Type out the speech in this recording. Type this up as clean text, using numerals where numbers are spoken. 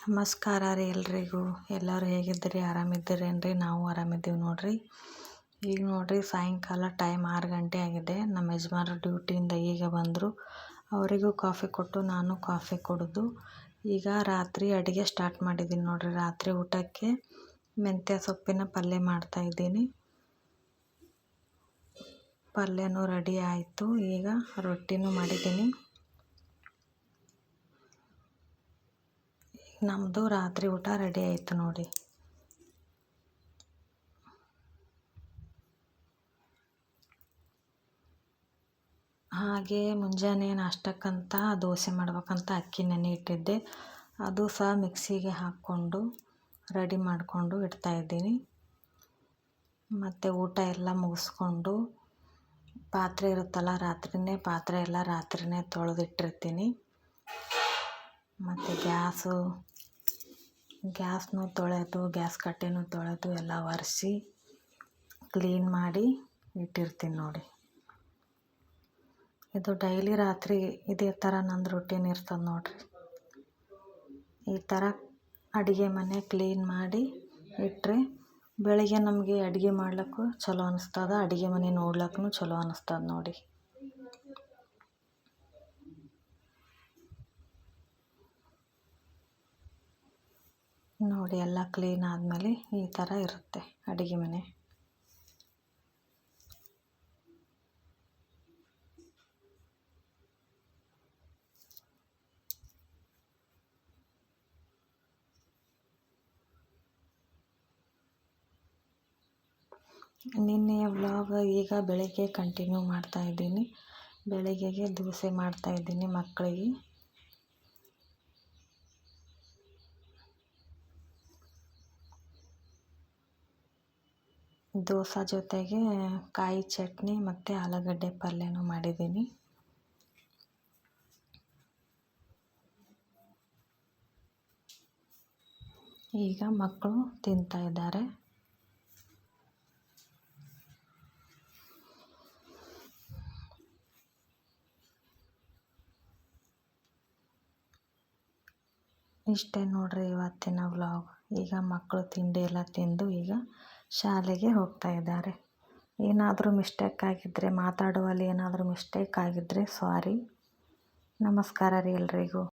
ನಮಸ್ಕಾರ ರೀ ಎಲ್ರಿಗೂ. ಎಲ್ಲರೂ ಹೇಗಿದ್ದೀರಿ? ಆರಾಮಿದ್ದೀರೇನ್ರಿ? ನಾವು ಆರಾಮಿದ್ದೀವಿ ನೋಡ್ರಿ. ಈಗ ನೋಡ್ರಿ ಸಾಯಂಕಾಲ ಟೈಮ್ 6 ಗಂಟೆ ಆಗಿದೆ. ನಮ್ಮ ಯಜಮಾನರು ಡ್ಯೂಟಿಯಿಂದ ಈಗ ಬಂದರು. ಅವರಿಗೂ ಕಾಫಿ ಕೊಟ್ಟು ನಾನು ಕಾಫಿ ಕುಡಿದು ಈಗ ರಾತ್ರಿ ಅಡುಗೆ ಸ್ಟಾರ್ಟ್ ಮಾಡಿದ್ದೀನಿ ನೋಡ್ರಿ. ರಾತ್ರಿ ಊಟಕ್ಕೆ ಮೆಂತ್ಯ ಸೊಪ್ಪಿನ ಪಲ್ಯ ಮಾಡ್ತಾಯಿದ್ದೀನಿ. ಪಲ್ಯನೂ ರೆಡಿ ಆಯಿತು. ಈಗ ರೊಟ್ಟಿನೂ ಮಾಡಿದ್ದೀನಿ. ನಮ್ಮದು ರಾತ್ರಿ ಊಟ ರೆಡಿ ಆಯಿತು ನೋಡಿ. ಹಾಗೆ ಮುಂಜಾನೆ ನಾಷ್ಟಕ್ಕಂತ ದೋಸೆ ಮಾಡ್ಬೇಕಂತ ಅಕ್ಕಿ ನೆನೆ ಇಟ್ಟಿದ್ದೆ. ಅದು ಸಹ ಮಿಕ್ಸಿಗೆ ಹಾಕ್ಕೊಂಡು ರೆಡಿ ಮಾಡಿಕೊಂಡು ಇಡ್ತಾಯಿದ್ದೀನಿ. ಮತ್ತು ಊಟ ಎಲ್ಲ ಮುಗಿಸ್ಕೊಂಡು ಪಾತ್ರೆ ಇರುತ್ತಲ್ಲ, ಪಾತ್ರೆ ಎಲ್ಲ ರಾತ್ರಿನೇ ತೊಳೆದಿಟ್ಟಿರ್ತೀನಿ. ಮತ್ತು ಗ್ಯಾಸ್ನೂ ತೊಳೆದು ಗ್ಯಾಸ್ ಕಟ್ಟೆನೂ ತೊಳೆದು ಎಲ್ಲ ಒರೆಸಿ ಕ್ಲೀನ್ ಮಾಡಿ ಇಟ್ಟಿರ್ತೀನಿ ನೋಡಿ. ಇದು ಡೈಲಿ ರಾತ್ರಿ ಇದೇ ಥರ ನಂದು ರೂಟೀನ್ ಇರ್ತದೆ ನೋಡಿರಿ. ಈ ಥರ ಅಡುಗೆ ಮನೆ ಕ್ಲೀನ್ ಮಾಡಿ ಇಟ್ಟರೆ ಬೆಳಿಗ್ಗೆ ನಮಗೆ ಅಡುಗೆ ಮಾಡ್ಲಿಕ್ಕೂ ಚಲೋ ಅನಿಸ್ತದೆ, ಅಡುಗೆ ಮನೆ ನೋಡ್ಲಿಕ್ಕೂ ಚಲೋ ಅನಿಸ್ತದೆ ನೋಡಿ. ನೋಡಿ ಎಲ್ಲ ಕ್ಲೀನ್ ಆದಮೇಲೆ ಈ ಥರ ಇರುತ್ತೆ ಅಡುಗೆ ಮನೆ. ನಿನ್ನೆಯ ವ್ಲಾಗ್ ಈಗ ಬೆಳಗ್ಗೆ ಕಂಟಿನ್ಯೂ ಮಾಡ್ತಾಯಿದ್ದೀನಿ. ಬೆಳಗ್ಗೆಗೆ ದೋಸೆ ಮಾಡ್ತಾಯಿದ್ದೀನಿ ಮಕ್ಕಳಿಗೆ. ದೋಸೆ ಜೊತೆಗೆ ಕಾಯಿ ಚಟ್ನಿ ಮತ್ತು ಆಲೂಗಡ್ಡೆ ಪಲ್ಯನೂ ಮಾಡಿದ್ದೀನಿ. ಈಗ ಮಕ್ಕಳು ತಿಂತಾ ಇದ್ದಾರೆ. ಇಷ್ಟೇ ನೋಡ್ರಿ ಇವತ್ತಿನ ವ್ಲಾಗ್. ಈಗ ಮಕ್ಕಳು ತಿಂಡಿ ಎಲ್ಲ ತಿಂದು ಈಗ ಶಾಲೆಗೆ ಹೋಗ್ತಾ ಇದ್ದಾರೆ. ಏನಾದರೂ ಮಿಸ್ಟೇಕ್ ಆಗಿದ್ದರೆ, ಮಾತಾಡುವಲ್ಲಿ ಏನಾದರೂ ಮಿಸ್ಟೇಕ್ ಆಗಿದ್ದರೆ ಸಾರಿ. ನಮಸ್ಕಾರ ರೀ ಎಲ್ರಿಗೂ.